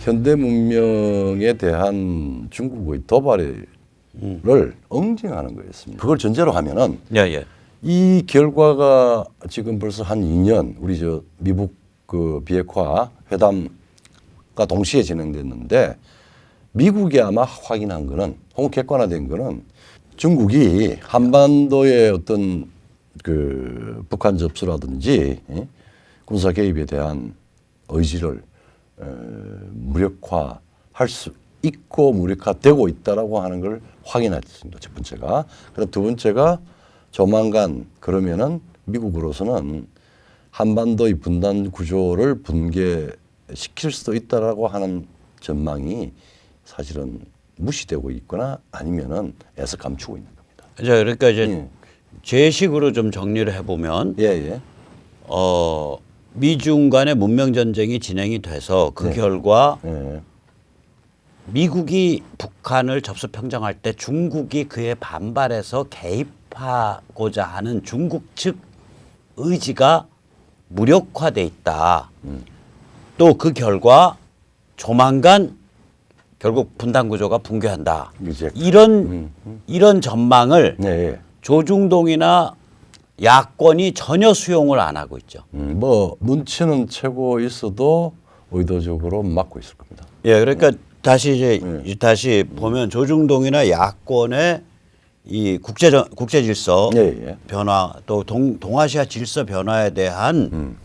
현대 문명에 대한 중국의 도발을 응징하는 거였습니다. 그걸 전제로 하면은 예, 예. 이 결과가 지금 벌써 한 2년 우리 저 미국 그 비핵화 회담과 동시에 진행됐는데 미국이 아마 확인한 거는 혹은 객관화된 거는 중국이 한반도의 어떤 그 북한 접수라든지 군사 개입에 대한 의지를 무력화할 수 있고 무력화되고 있다라고 하는 걸 확인했습니다. 첫 번째가. 그럼 두 번째가 조만간 그러면은 미국으로서는 한반도의 분단 구조를 붕괴시킬 수도 있다라고 하는 전망이 사실은 무시되고 있거나 아니면은 애써 감추고 있는 겁니다. 그러니까 이제 제 식으로 좀 정리를 해보면, 예. 미중 간의 문명 전쟁이 진행이 돼서 그 결과 미국이 북한을 접수 평정할 때 중국이 그에 반발해서 개입하고자 하는 중국 측 의지가 무력화돼 있다. 또 그 결과 조만간 결국 분단 구조가 붕괴한다. 이런 전망을 조중동이나 야권이 전혀 수용을 안 하고 있죠. 뭐 눈치는 채고 있어도 의도적으로 막고 있을 겁니다. 예, 그러니까 다시 보면 조중동이나 야권의 이 국제 질서 변화 또 동아시아 질서 변화에 대한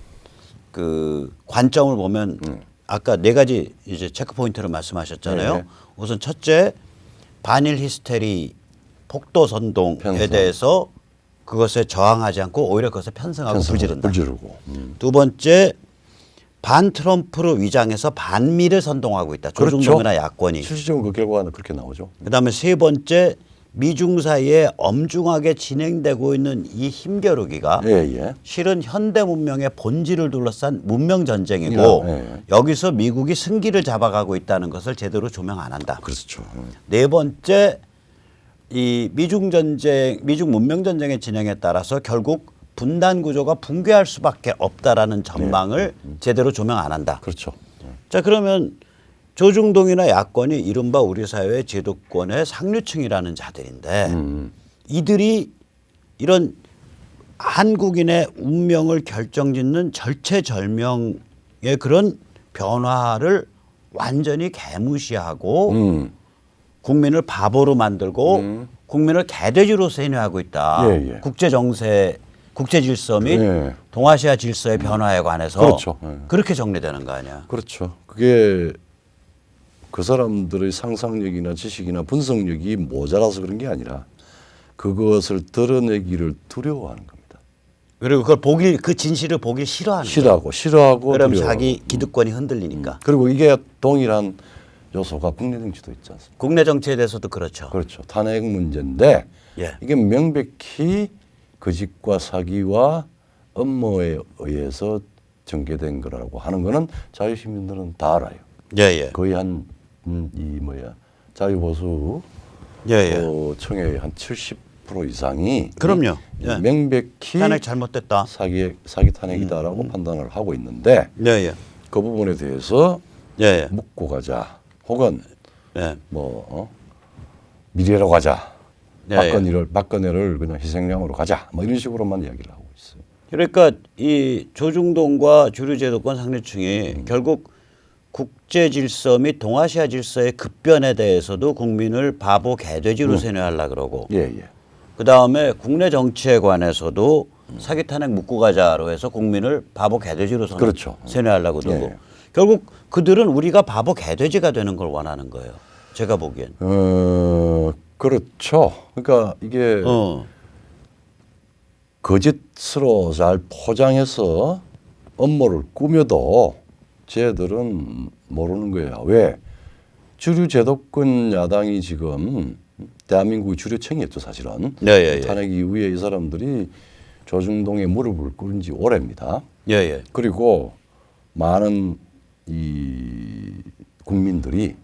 그 관점을 보면 아까 네 가지 이제 체크 포인트를 말씀하셨잖아요. 우선 첫째 반일 히스테리 폭도 선동에 대해서 그것에 저항하지 않고 오히려 그것에 편승하고 불지른다. 두 번째 반 트럼프로 위장해서 반미를 선동하고 있다. 조중동이나 야권이. 실질적으로 그 결과는 그렇게 나오죠. 그다음에 세 번째 미중 사이에 엄중하게 진행되고 있는 이 힘겨루기가 실은 현대 문명의 본질을 둘러싼 문명 전쟁이고 여기서 미국이 승기를 잡아가고 있다는 것을 제대로 조명 안 한다. 그렇죠. 네 번째 이 미중 문명 전쟁의 진행에 따라서 결국 분단 구조가 붕괴할 수밖에 없다라는 전망을 제대로 조명 안 한다. 그렇죠. 자, 그러면 조중동이나 야권이 이른바 우리 사회의 제도권의 상류층이라는 자들인데 이들이 이런 한국인의 운명을 결정짓는 절체절명의 그런 변화를 완전히 개무시하고 국민을 바보로 만들고 국민을 개돼지로 세뇌하고 있다. 국제 정세, 국제 질서 및 동아시아 질서의 변화에 관해서 그렇게 정리되는 거 아니야? 그렇죠. 그게 그 사람들의 상상력이나 지식이나 분석력이 모자라서 그런 게 아니라 그것을 드러내기를 두려워하는 겁니다. 그리고 그걸 그 진실을 보기 싫어하는 거예요. 싫어하고 그러면 자기 기득권이 흔들리니까. 그리고 이게 동일한 요소가 국내 정치도 있지 않습니까? 국내 정치에 대해서도 그렇죠. 그렇죠. 탄핵 문제인데 이게 명백히 거짓과 사기와 음모에 의해서 전개된 거라고 하는 거는 자유시민들은 다 알아요. 거의 한 자유보수 청의 한 70% 이상이 그럼요. 명백히 탄핵 잘못됐다. 사기 탄핵이다라고 판단을 하고 있는데 그 부분에 대해서 묻고 가자. 혹은 미래로 가자. 박근혜를 그냥 희생양으로 가자. 뭐 이런 식으로만 이야기를 하고 있어요. 그러니까 이 조중동과 주류 제도권 상류층이 결국 국제 질서 및 동아시아 질서의 급변에 대해서도 국민을 바보 개돼지로 세뇌하려고 그러고 그다음에 국내 정치에 관해서도 사기 탄핵 묻고 가자로 해서 국민을 바보 개돼지로 세뇌하려고 그러고 결국 그들은 우리가 바보 개돼지가 되는 걸 원하는 거예요. 제가 보기엔. 그렇죠. 그러니까 이게 거짓으로 잘 포장해서 음모를 꾸며도 쟤들은 모르는 거야. 왜? 주류 제도권 야당이 지금 대한민국의 주류층이었죠, 사실은. 탄핵 이후에 이 사람들이 조중동에 무릎을 꿇은 지 오래입니다. 그리고 많은 이 국민들이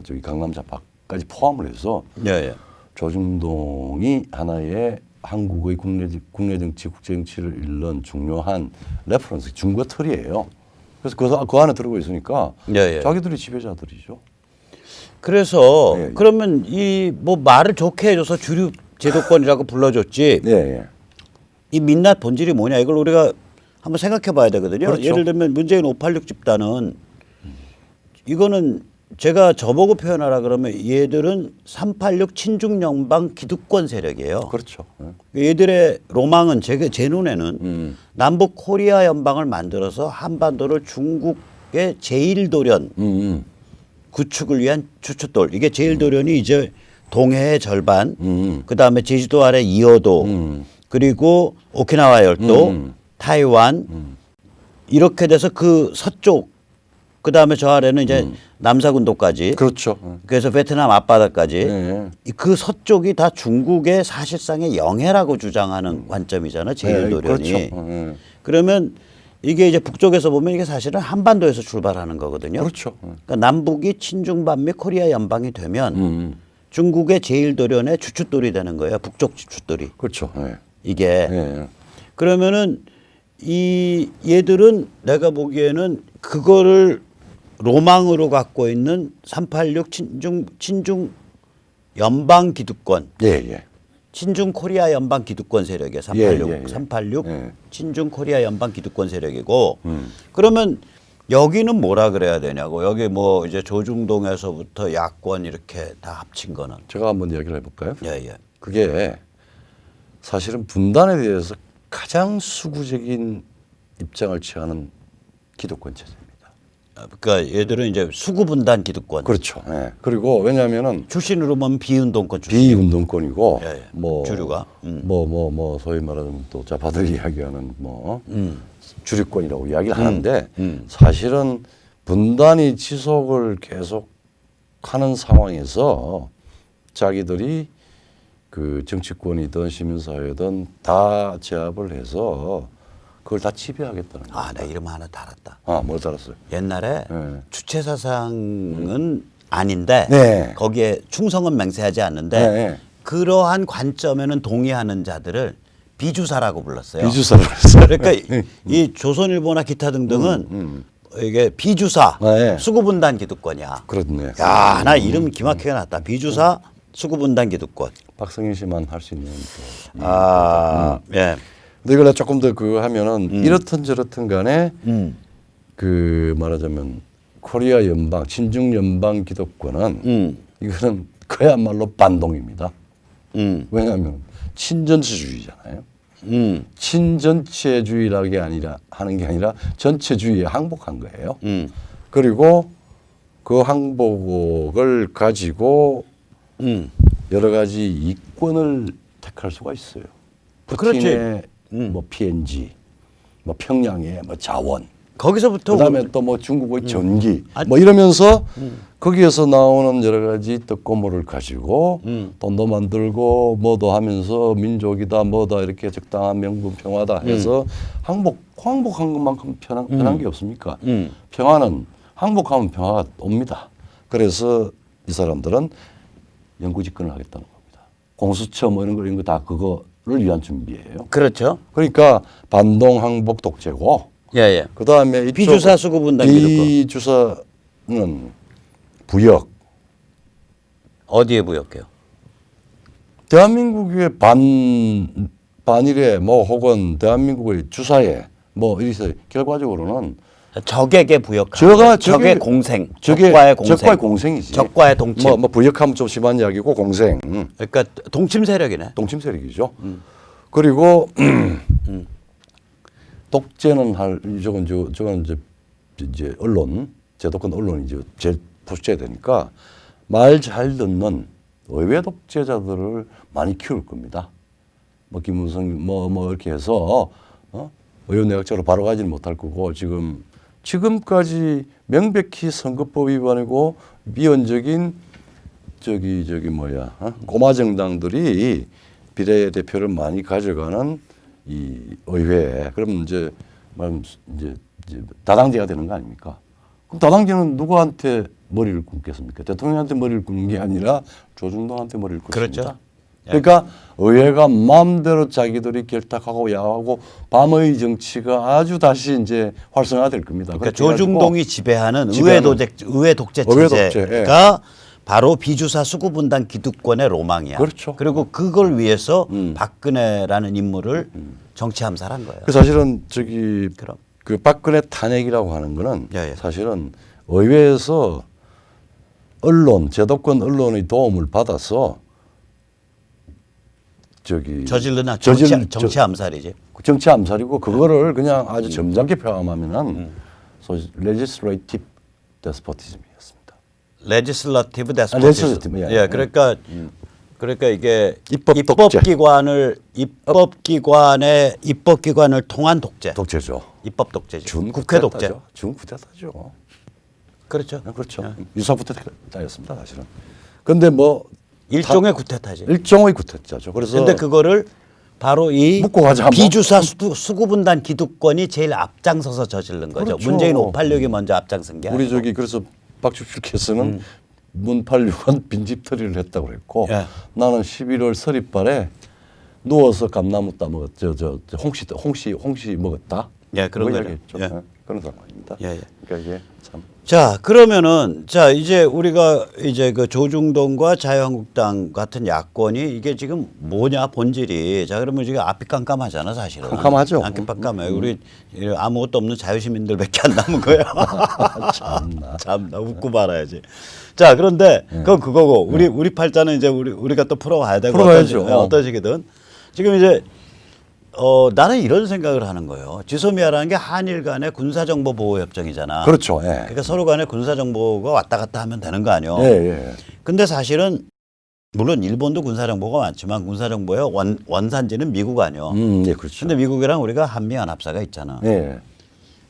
저기 강남 좌파까지 포함을 해서 조중동이 하나의 한국의 국내 정치, 국제 정치를 읽는 중요한 레퍼런스, 중거틀이에요. 그래서 그 안에 들어가 있으니까 예, 예. 자기들이 지배자들이죠. 그래서 예, 예. 그러면 이 뭐 말을 좋게 해줘서 주류 제도권이라고 불러줬지. 예, 예. 이 민낯 본질이 뭐냐 이걸 우리가 한번 생각해봐야 되거든요. 그렇죠. 예를 들면 문재인 586 집단은 이거는 제가 저보고 표현하라 그러면 얘들은 386 친중 연방 기득권 세력이에요. 그렇죠. 예. 얘들의 로망은 제 눈에는 남북 코리아 연방을 만들어서 한반도를 중국의 제1도련 구축을 위한 주춧돌. 이게 제1도련이 이제 동해의 절반, 그 다음에 제주도 아래 이어도, 그리고 오키나와 열도, 타이완 이렇게 돼서 그 서쪽, 그 다음에 저 아래는 이제 남사군도까지. 그렇죠. 그래서 베트남 앞바다까지 예. 그 서쪽이 다 중국의 사실상의 영해라고 주장하는 관점이잖아요. 제1도련이. 그렇죠. 예. 그러면 이게 이제 북쪽에서 보면 이게 사실은 한반도에서 출발하는 거거든요. 그렇죠. 그러니까 남북이 친중반 및 코리아 연방이 되면 중국의 제1도련의 주춧돌이 되는 거예요. 북쪽 주춧돌이. 그렇죠. 예. 이게. 예. 그러면은 이 얘들은 내가 보기에는 그거를 로망으로 갖고 있는 386 친중 연방 기득권. 예, 예. 친중 코리아 연방 기득권 세력이에요. 386. 예, 예, 예. 386 예. 친중 코리아 연방 기득권 세력이고 그러면 여기는 뭐라 그래야 되냐고. 여기 뭐 이제 조중동에서부터 야권 이렇게 다 합친 거는. 제가 한번 이야기를 해볼까요? 예, 예. 그게 사실은 분단에 대해서 가장 수구적인 입장을 취하는 기득권 체제입니다. 그러니까 얘들은 이제 수구분단 기득권. 그렇죠. 예. 그리고 왜냐하면은 출신으로 보면 비운동권 출신. 비운동권이고 예, 예. 뭐 주류가. 뭐 소위 말하는 또 좌파들이 이야기하는 뭐 주류권이라고 이야기를 하는데 사실은 분단이 지속을 계속 하는 상황에서 자기들이 그 정치권이든 시민사회든 다 제압을 해서 그걸 다 지배하겠다는 거예요. 아, 내 이름 하나 달았다. 아, 뭘 달았어요? 옛날에 네. 주체 사상은 아닌데 네. 거기에 충성은 맹세하지 않는데 네. 그러한 관점에는 동의하는 자들을 비주사라고 불렀어요. 비주사를 했어요. 그러니까 이 조선일보나 기타 등등은 이게 비주사 네. 수구분단 기득권이야. 그렇네. 야, 나 이름 기막히게 났다. 비주사 수구분단 기득권. 박성인 씨만 할 수 있는 또. 아, 예. 근데 이걸 조금 더 그거 하면은 이렇든 저렇든 간에 그 말하자면 코리아 연방, 친중 연방 기득권은 이거는 그야말로 반동입니다. 왜냐하면 친전체주의잖아요. 친전체주의라는 게 아니라 하는 게 아니라 전체주의에 항복한 거예요. 그리고 그 항복을 가지고 여러 가지 이권을 택할 수가 있어요. 푸틴의 뭐 PNG, 뭐 평양의 뭐 자원, 거기서부터 그다음에 또 뭐 중국의 전기, 뭐 이러면서 거기에서 나오는 여러 가지 떡고물을 가지고 돈도 만들고 뭐도 하면서 민족이다 뭐다 이렇게 적당한 명분 평화다 해서 항복한 것만큼 편한 게 없습니까? 평화는 항복하면 평화가 옵니다. 그래서 이 사람들은 영구집권을 하겠다는 겁니다. 공수처 뭐 이런 거 다 그거를 위한 준비예요. 그렇죠. 그러니까 반동 항복 독재고 예, 예. 그다음에 비주사 수구분단 기득권. 비주사는 부역. 어디에 부역해요? 대한민국의 반일에 뭐 혹은 대한민국의 주사에 뭐 이래서 결과적으로는 적에게 부역하는 적의 공생, 적과의 공생. 적과의 공생이지. 적과의 동침. 뭐 부역하면 좀 심한 이야기고 공생. 그러니까 동침 세력이네. 동침 세력이죠. 그리고 독재는 저건 이제 언론, 제도권 언론이 이제 제일 부수해야 되니까 말 잘 듣는 의회 독재자들을 많이 키울 겁니다. 뭐 김무성 뭐 이렇게 해서 의원내각제로 바로 가지는 못할 거고 지금까지 명백히 선거법 위반이고 미온적인 꼬마 정당들이 비례대표를 많이 가져가는 이 의회에 그러면 이제 다당제가 되는 거 아닙니까? 그럼 다당제는 누구한테 머리를 굶겠습니까? 대통령한테 머리를 굶는 게 아니라 조중동한테 머리를 굶습니다. 그렇죠. 그러니까 의회가 마음대로 자기들이 결탁하고 야하고 밤의 정치가 아주 다시 이제 활성화될 겁니다. 그러니까 조중동이 지배하는 의회 독재 의회 체제가 바로 비주사 수구분단 기득권의 로망이야. 그렇죠. 그리고 그걸 위해서 박근혜라는 인물을 정치 암살한 거예요. 그 사실은 그럼. 그 박근혜 탄핵이라고 하는 거는 예. 사실은 의회에서 언론, 제도권 언론의 도움을 받아서 저질른 정치 암살이지. 정치 암살이고 그거를 그냥 아주 점잖게 표현하면은 소위 legislative despotism이었습니다. 레지슬러티브 데스포티즘. 예. 그러니까 이게 입법기관을 통한 독재. 독재죠. 입법 독재죠. 준국회 독재. 준쿠데타죠. 그렇죠. 그렇죠. 유사 쿠데타였습니다, 사실은. 근데 뭐 일종의 쿠데타지. 일종의 쿠데타죠. 그래서 근데 그거를 바로 이 묻고 가자, 비주사 수구분단 기득권이 제일 앞장서서 저지른 거죠. 그렇죠. 문재인 586이 먼저 앞장선 게 우리 아니고. 그래서 박주필께서는 문86은 빈집털이를 했다고 그랬고 예. 나는 11월 서리발에 누워서 감나무 따먹었 홍시 먹었다. 예, 그런 거죠. 이야기했죠. 예. 그런 상황입니다. 예. 그러니까 이게 참. 자, 그러면은 자 이제 우리가 이제 그 조중동과 자유한국당 같은 야권이 이게 지금 뭐냐 본질이. 자, 그러면 지금 앞이 깜깜하잖아 사실은. 깜깜하죠. 앞이 깜깜해. 우리 아무것도 없는 자유시민들밖에 안 남은 거야. 참나 웃고 말아야지. 자, 그런데 그건 그거고 우리 팔자는 이제 우리가 또 풀어와야 되고 어떤 식이든 지금 이제 나는 이런 생각을 하는 거예요. 지소미아라는 게 한일 간의 군사정보보호협정이잖아. 그렇죠. 예. 그러니까 서로 간에 군사정보가 왔다 갔다 하면 되는 거 아니에요. 예, 예. 근데 사실은 물론 일본도 군사정보가 많지만 군사정보의 원산지는 미국 아니에요. 예, 그렇죠. 근데 미국이랑 우리가 한미연합사가 있잖아. 예.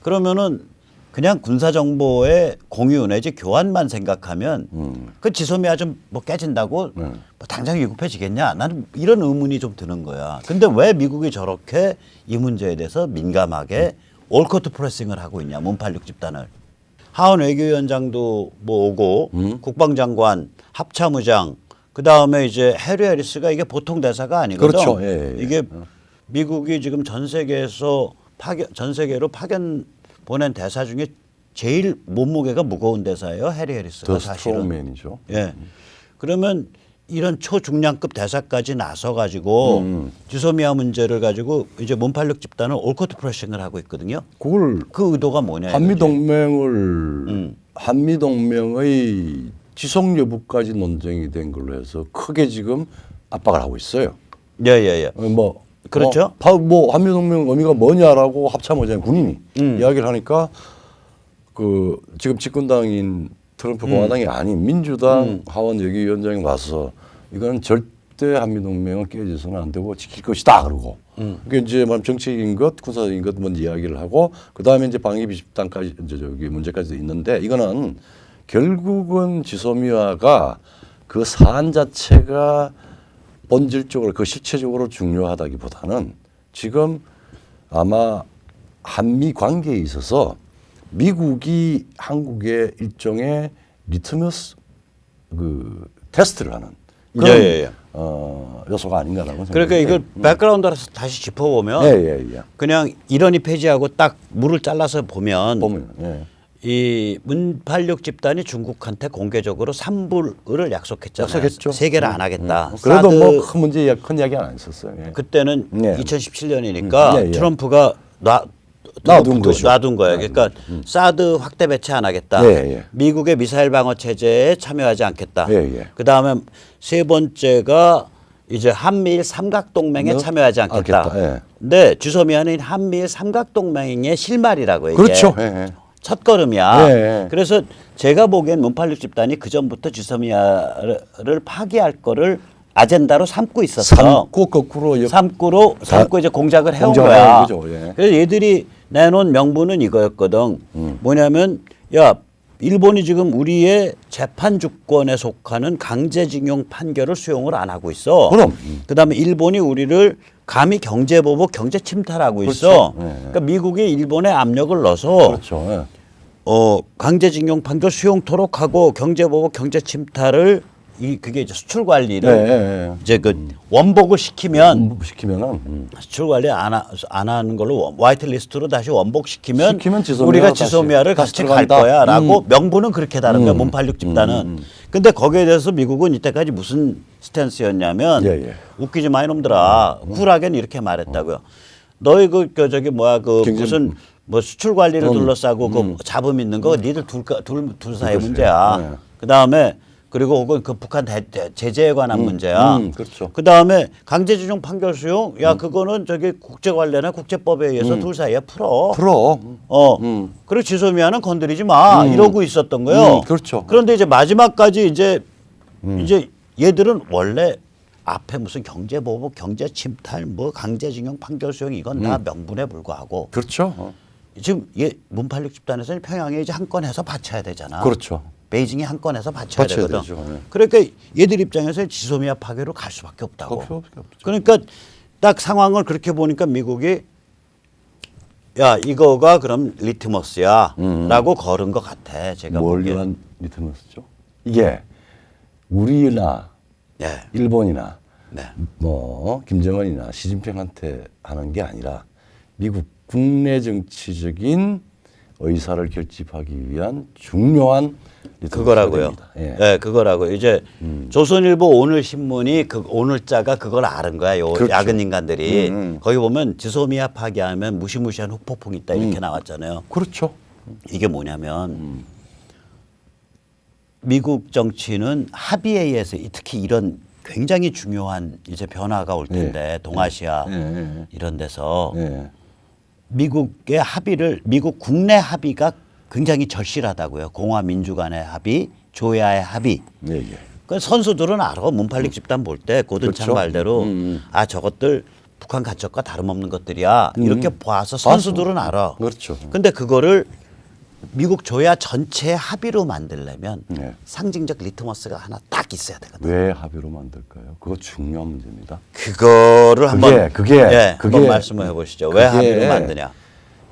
그러면은 그냥 군사정보의 공유 내지 교환만 생각하면 그 지소미아 좀 뭐 깨진다고 뭐 당장 위급해지겠냐? 나는 이런 의문이 좀 드는 거야. 근데 왜 미국이 저렇게 이 문제에 대해서 민감하게 올커트 프레싱을 하고 있냐? 문팔육 집단을. 하원 외교위원장도 뭐 오고 국방장관, 합참의장 그다음에 이제 해리 해리스가 이게 보통 대사가 아니거든. 그렇죠. 예, 예. 이게 미국이 지금 전 세계로 파견 보낸 대사 중에 제일 몸무게가 무거운 대사예요. 해리 해리스가 사실은. 스트롱맨이죠. 예. 그러면 이런 초중량급 대사까지 나서 가지고 지소미아 문제를 가지고 이제 문팔육 집단은 올커트 프레싱을 하고 있거든요. 그걸 그 의도가 뭐냐? 한미동맹의 지속 여부까지 논쟁이 된 걸로 해서 크게 지금 압박을 하고 있어요. 예예예. 뭐 그렇죠. 뭐 한미동맹 의미가 뭐냐라고 합참의장 군인이 이야기를 하니까 그 지금 집권당인 트럼프 공화당이 아닌 민주당 하원 외교위원장이 와서 이거는 절대 한미동맹은 깨져서는 안 되고 지킬 것이다 그러고 그게 이제 정치적인 것, 군사적인 것 먼저 이야기를 하고 그 다음에 이제 방위비 집단까지 이제 문제까지도 있는데 이거는 결국은 지소미아가 그 사안 자체가 본질적으로 그 실체적으로 중요하다기보다는 지금 아마 한미 관계에 있어서 미국이 한국의 일종의 리트머스 그 테스트를 하는 그런 요소가 아닌가라고 생각합니다. 그러니까 이걸 백그라운드라서 다시 짚어보면 그냥 일원이 폐지하고 딱 물을 잘라서 보면 이 문팔육 집단이 중국한테 공개적으로 산불을 약속했잖아요. 세계를 안 하겠다. 그래도 뭐 큰 문제, 큰 이야기 안 했었어요. 그때는 2017년이니까 트럼프가 놔둔 거예요. 그러니까 사드 확대 배치 안 하겠다. 미국의 미사일 방어 체제에 참여하지 않겠다. 그 다음에 세 번째가 이제 한미일 삼각동맹에 참여하지 않겠다. 근데 주소미아는 한미일 삼각동맹의 실마리라고 이게. 그렇죠. 첫걸음이야. 그래서 제가 보기엔 문팔육 집단이 그 전부터 주소미아를 파기할 거를 아젠다로 삼고 있었어. 삼고 거꾸로 삼고 이제 공작을 해온 거야. 그래서 얘들이 내놓은 명분은 이거였거든. 뭐냐면 야 일본이 지금 우리의 재판 주권에 속하는 강제징용 판결을 수용을 안 하고 있어. 그럼. 그다음에 일본이 우리를 감히 경제보복, 경제 침탈하고 있어. 그러니까 미국이 일본에 압력을 넣어서 강제징용 판결 수용토록 하고 경제보복, 경제 침탈을 그게 이제 수출 관리를 네, 네. 이제 그 원복을 시키면 시키면은 수출 관리 안 하는 걸로 화이트 리스트로 다시 원복시키면 시키면 지소미아가 우리가 다시 지소미아를 같이 갈 들어간다. 거야라고 명분은 그렇게 다른 거야. 몬팔육 집단은. 근데 거기에 대해서 미국은 이때까지 무슨 스탠스였냐면 예, 예. 웃기지 마 이놈들아. 쿨하게는 이렇게 말했다고요. 너희 저기 뭐야 그 무슨 뭐 수출 관리를 둘러싸고 그 잡음 있는 거 니들 둘 사이의 문제야. 네. 그다음에 그리고 혹은 그 북한 제재에 관한 문제야. 그렇죠. 그다음에 강제징용 판결 수용, 야 그거는 저기 국제 관례나 국제법에 의해서 둘 사이에 풀어. 그리고 지소미아는 건드리지 마 이러고 있었던 거예요. 그렇죠. 그런데 이제 마지막까지 이제 얘들은 원래 앞에 무슨 경제보복, 경제침탈, 뭐 강제징용 판결 수용 이건 다 명분에 불과하고. 그렇죠. 지금 문86 집단에서는 평양에 이제 한 건 해서 바쳐야 되잖아. 그렇죠. 베이징이 한 건 해서 바쳐야 되거든. 되죠. 네. 그러니까 얘들 입장에서 지소미아 파괴로 갈 수밖에 없다고. 갈 수밖에 없죠. 그러니까 딱 상황을 그렇게 보니까 미국이 야 이거가 그럼 리트머스야라고 걸은 것 같아. 제가 뭘 보기에. 위한 리트머스죠? 이게 우리나 네. 일본이나 네. 뭐 김정은이나 시진핑한테 하는 게 아니라 미국 국내 정치적인 의사를 결집하기 위한 중요한 그거라고요. 예. 네, 그거라고. 이제 조선일보 오늘 신문이 그 오늘자가 그걸 아는 거야. 요 그렇죠. 야근 인간들이 거기 보면 지소미아 파괴하면 무시무시한 후폭풍 있다 이렇게 나왔잖아요. 그렇죠. 이게 뭐냐면 미국 정치는 합의에 의해서 특히 이런 굉장히 중요한 이제 변화가 올 텐데 동아시아 이런 데서 미국의 합의를 미국 국내 합의가 굉장히 절실하다고요. 공화 민주 간의 합의, 조야의 합의. 예, 예. 그 선수들은 알아. 문팔릭 집단 볼 때 고든창 그렇죠. 말대로 아 저것들 북한 간첩과 다름없는 것들이야. 이렇게 봐서 선수들은 알아. 그렇죠. 근데 그거를 미국 조야 전체의 합의로 만들려면 상징적 리트머스가 하나 딱 있어야 되거든. 왜 합의로 만들까요? 그거 중요한 문제입니다. 그거를 한번 그게 한번 말씀을 해보시죠. 왜 합의로 만드냐?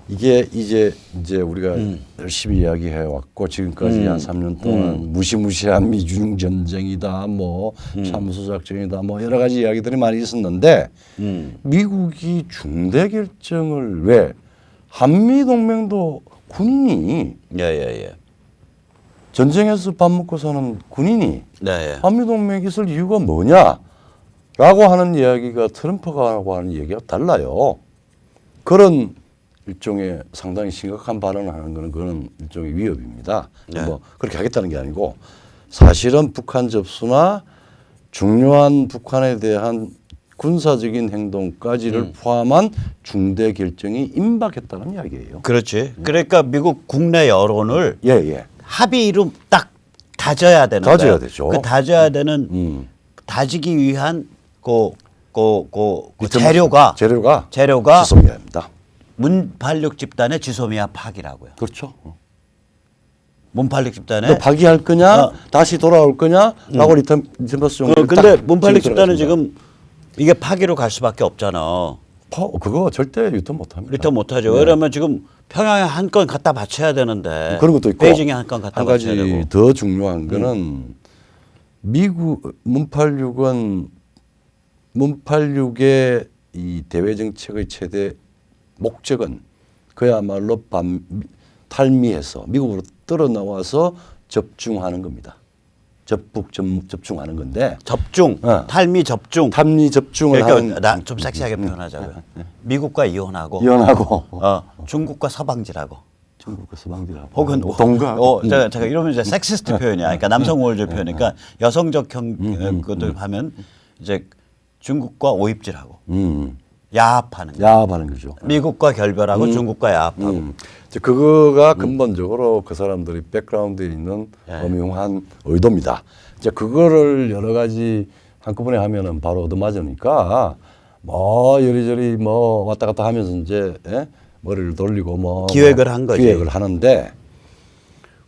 이게 이제 우리가 열심히 이야기해 왔고 지금까지 한 3년 동안 무시무시한 미중 전쟁이다, 뭐 참수 작전이다, 뭐 여러 가지 이야기들이 많이 있었는데 미국이 중대 결정을 왜 한미 동맹도 군인이 전쟁에서 밥 먹고 사는 군인이 한미 동맹이 있을 이유가 뭐냐라고 하는 이야기가 트럼프가 하고 하는 얘기가 달라요. 그런 일종의 상당히 심각한 발언을 하는 거는 그런 일종의 위협입니다. 뭐 그렇게 하겠다는 게 아니고 사실은 북한 접수나 중요한 북한에 대한 군사적인 행동까지를 포함한 중대 결정이 임박했다는 이야기예요. 그렇지. 그러니까 미국 국내 여론을 예. 합의로 딱 다져야 되는 다져야 거야. 되죠. 그 다져야 되는 다지기 위한 재료가 지소미아입니다. 문86 집단의 지소미아 파기라고요. 그렇죠. 문86 집단의 파기할 거냐, 다시 돌아올 거냐라고 리트머스 정도. 근데 문86 집단은 지금 이게 파기로 갈 수밖에 없잖아. 그거 절대 유턴 못합니다. 유턴 못하죠. 왜냐하면 지금 평양에 한 건 갖다 바쳐야 되는데 그런 것도 있고 베이징에 한 건 갖다 바쳐야 되고. 한 가지 더 중요한 거는 미국 문팔육의 이 대외 정책의 최대 목적은 그야말로 탈미해서 미국으로 떨어 나와서 접중하는 겁니다. 접중하는 건데 탈미 접중. 탈미 접중을 하는. 좀 섹시하게 표현하자고요. 미국과 이혼하고 중국과 서방지라고. 중국과 서방지라고. 혹은 동가. 제가 이러면 이제 섹시스트 표현이야. 그러니까 남성 우월적 표현이니까 여성적 것들 하면 이제 중국과 오입질하고. 야합하는 거죠. 미국과 결별하고 중국과 야합하고. 그거가 근본적으로 그 사람들이 백그라운드에 있는 엄중한 의도입니다. 이제 그거를 여러 가지 한꺼번에 하면은 바로 얻어맞으니까 뭐 여리저리 뭐 왔다 갔다 하면서 이제 머리를 돌리고 뭐 기획을 한 거지. 기획을 하는데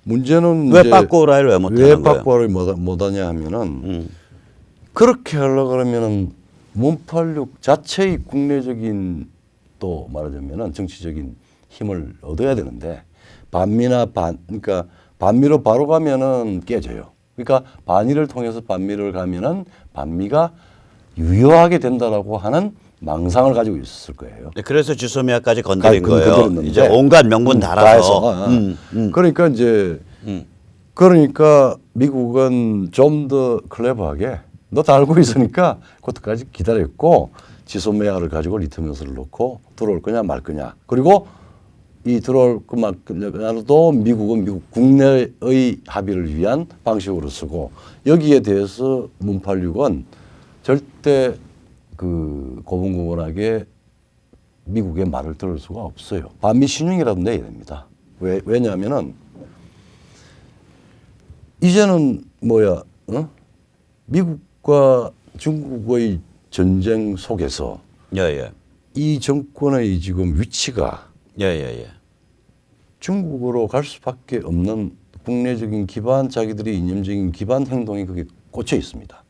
문제는 왜 빠꾸라를 왜 못하는 거예요? 왜 빠꾸라를 못하냐 하면은 그렇게 하려고 그러면은 문팔육 자체의 국내적인 또 말하자면은 정치적인 힘을 얻어야 되는데 그러니까 반미로 바로 가면은 깨져요. 그러니까 반일을 통해서 반미를 가면은 반미가 유효하게 된다라고 하는 망상을 가지고 있었을 거예요. 네, 그래서 지소미아까지 건드린 거예요. 건드렸는데. 이제 온갖 명분 달아서. 그러니까 이제 그러니까 미국은 좀 더 클레버하게 너 다 알고 있으니까 그때까지 기다렸고 지소미아를 가지고 리트머스를 놓고 들어올 거냐 말 거냐. 그리고 이 들어올 것만도 미국은 미국 국내의 합의를 위한 방식으로 쓰고 여기에 대해서 문팔육은 절대 그 고분고분하게 미국의 말을 들을 수가 없어요. 반미 신용이라도 내야 됩니다. 왜냐하면은 이제는 미국과 중국의 전쟁 속에서 예. 이 정권의 지금 위치가 예. 중국으로 갈 수밖에 없는 국내적인 기반, 자기들이 이념적인 기반 행동이 그게 꽂혀 있습니다.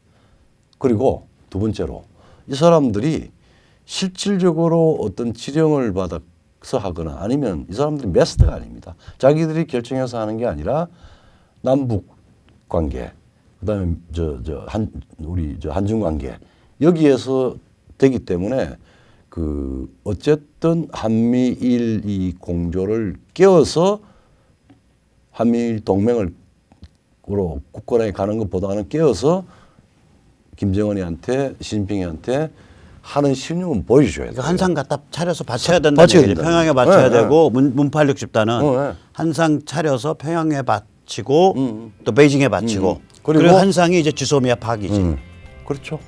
그리고 두 번째로 이 사람들이 실질적으로 어떤 지령을 받아서 하거나 아니면 이 사람들이 메스터가 아닙니다. 자기들이 결정해서 하는 게 아니라 남북 관계, 그다음에 우리 한중 관계 여기에서 되기 때문에 그 어쨌든 한미일 이 공조를 깨워서 한미일 동맹으로 굳건하게 가는 것보다는 깨워서 김정은이한테 시진핑이한테 하는 신용은 보여줘야 돼요. 그러니까 한상 갖다 차려서 바쳐야 된다는 얘기죠. 평양에 바쳐야 되고 문팔육 집단은 한상 차려서 평양에 바치고 또 베이징에 바치고 그리고 한상이 이제 지소미아 파기지. 그렇죠.